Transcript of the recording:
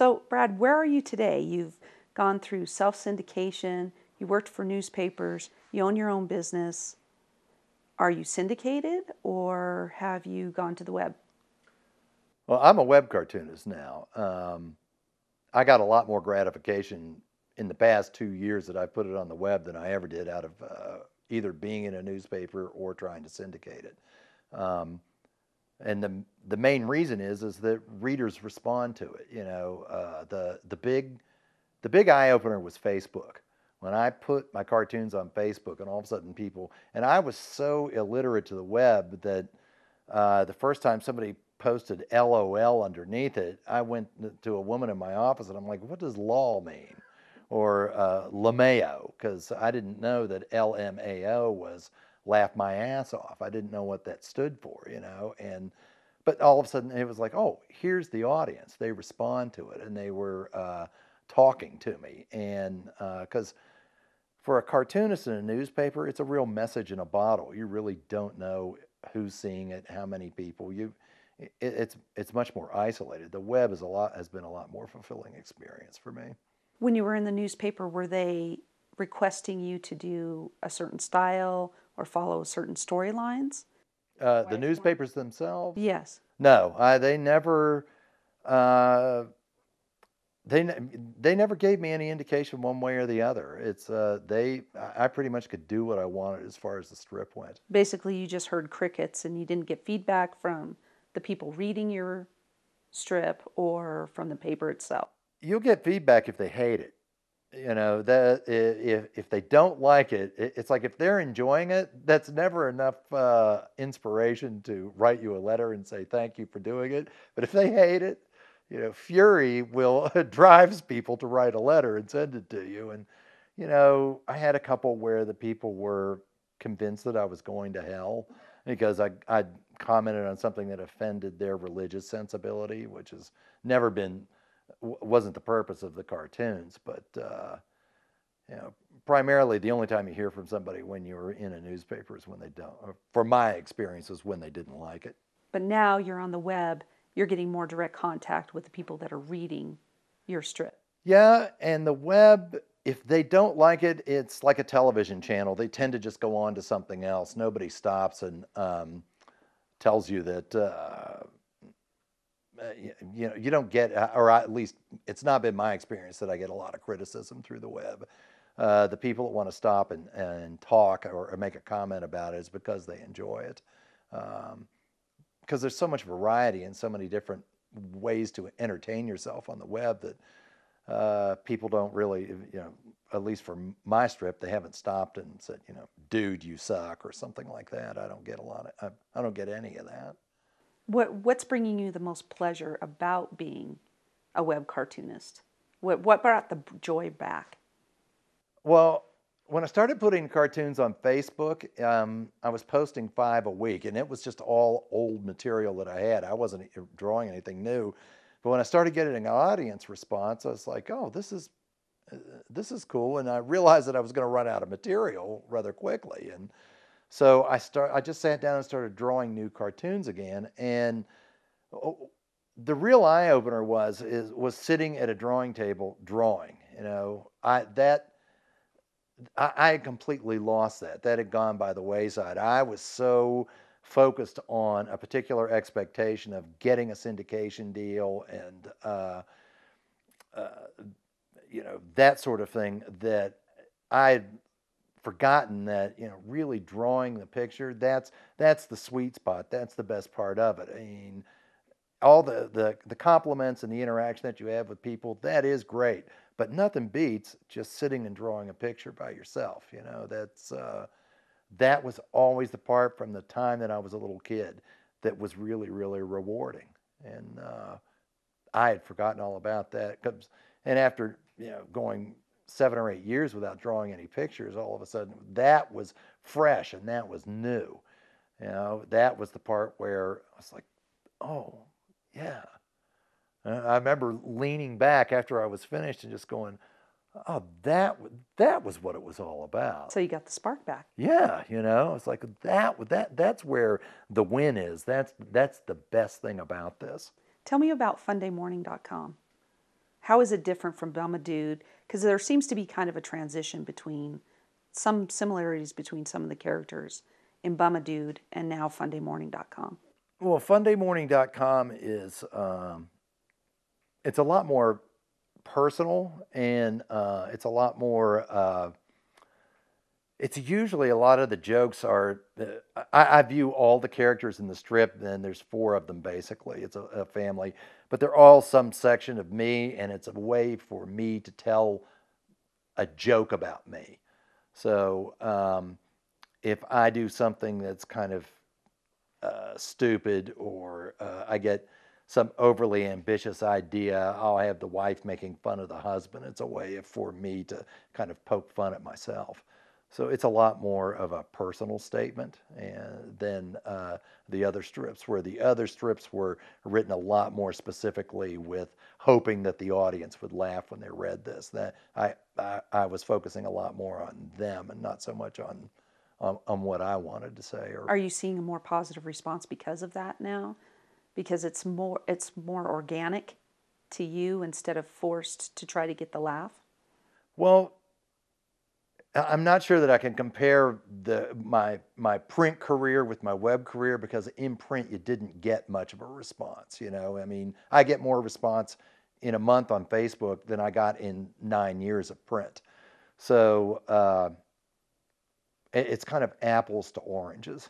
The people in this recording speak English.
So, Brad, where are you today? You've gone through self-syndication, you worked for newspapers, you own your own business. Are you syndicated or have you gone to the web? Well, I'm a web cartoonist now. I got a lot more gratification in the past 2 years that I put it on the web than I ever did out of either being in a newspaper or trying to syndicate it. Um, and the main reason is that readers respond to it. The big eye opener was Facebook. When I put my cartoons on Facebook, and all of a sudden people, and I was so illiterate to the web that the first time somebody posted LOL underneath it, I went to a woman in my office and I'm like, what does LOL mean? Or LMAO, because I didn't know that LMAO was laugh my ass off. I didn't know what that stood for, but all of a sudden it was like, oh, here's the audience. They respond to it, and they were talking to me. And because for a cartoonist in a newspaper, it's a real message in a bottle. You really don't know who's seeing it, how many people. It's much more isolated. The web has been a lot more fulfilling experience for me. When you were in the newspaper, were they requesting you to do a certain style or follow certain storylines? The newspapers themselves, Yes. no, they never. Uh, they never gave me any indication one way or the other. I pretty much could do what I wanted as far as the strip went. Basically, you just heard crickets and you didn't get feedback from the people reading your strip or from the paper itself. You'll get feedback if they hate it. That if they don't like it, it's like if they're enjoying it, that's never enough inspiration to write you a letter and say thank you for doing it. But if they hate it, fury will drives people to write a letter and send it to you. And I had a couple where the people were convinced that I was going to hell because I commented on something that offended their religious sensibility, which has never been wasn't the purpose of the cartoons. But primarily the only time you hear from somebody when you're in a newspaper is when they don't. For my experience, is when they didn't like it. But now you're on the web, you're getting more direct contact with the people that are reading your strip. Yeah, and the web, if they don't like it, it's like a television channel. They tend to just go on to something else. Nobody stops and tells you that you don't get, or at least it's not been my experience that I get a lot of criticism through the web. The people that want to stop and talk or make a comment about it is because they enjoy it. Because there's so much variety and so many different ways to entertain yourself on the web that people don't really, at least for my strip, they haven't stopped and said, dude, you suck or something like that. I don't get I don't get any of that. What's bringing you the most pleasure about being a web cartoonist? What brought the joy back? Well, when I started putting cartoons on Facebook, I was posting 5 a week, and it was just all old material that I had. I wasn't drawing anything new. But when I started getting an audience response, I was like, oh, this is cool. And I realized that I was going to run out of material rather quickly. And so I just sat down and started drawing new cartoons again. And the real eye opener was sitting at a drawing table drawing. I had completely lost that. That had gone by the wayside. I was so focused on a particular expectation of getting a syndication deal and uh, that sort of thing that I had forgotten that really drawing the picture, that's the sweet spot. That's the best part of it. I mean, all the compliments and the interaction that you have with people, that is great. But nothing beats just sitting and drawing a picture by yourself. That was always the part from the time that I was a little kid that was really, really rewarding. And I had forgotten all about that. And after going 7 or 8 years without drawing any pictures, all of a sudden that was fresh and that was new. That was the part where I was like, oh, yeah. I remember leaning back after I was finished and just going, oh, that was what it was all about. So you got the spark back. Yeah, it's like that's where the win is. That's the best thing about this. Tell me about fundaymorning.com. How is it different from Bum a Dude? Because there seems to be kind of a transition between some similarities between some of the characters in Bum a Dude and now FundayMorning.com. Well, FundayMorning.com is it's a lot more personal, and it's a lot more. It's usually a lot of the jokes are. I view all the characters in the strip, and there's four of them basically. It's a family, but they're all some section of me, and it's a way for me to tell a joke about me. So if I do something that's kind of stupid, or I get some overly ambitious idea, I'll have the wife making fun of the husband. It's a way for me to kind of poke fun at myself. So it's a lot more of a personal statement than the other strips, where the other strips were written a lot more specifically with hoping that the audience would laugh when they read this. That I was focusing a lot more on them and not so much on what I wanted to say. Or Are you seeing a more positive response because of that now? Because it's more organic to you instead of forced to try to get the laugh? well, I'm not sure that I can compare my print career with my web career, because in print you didn't get much of a response. I mean, I get more response in a month on Facebook than I got in 9 years of print. So it's kind of apples to oranges.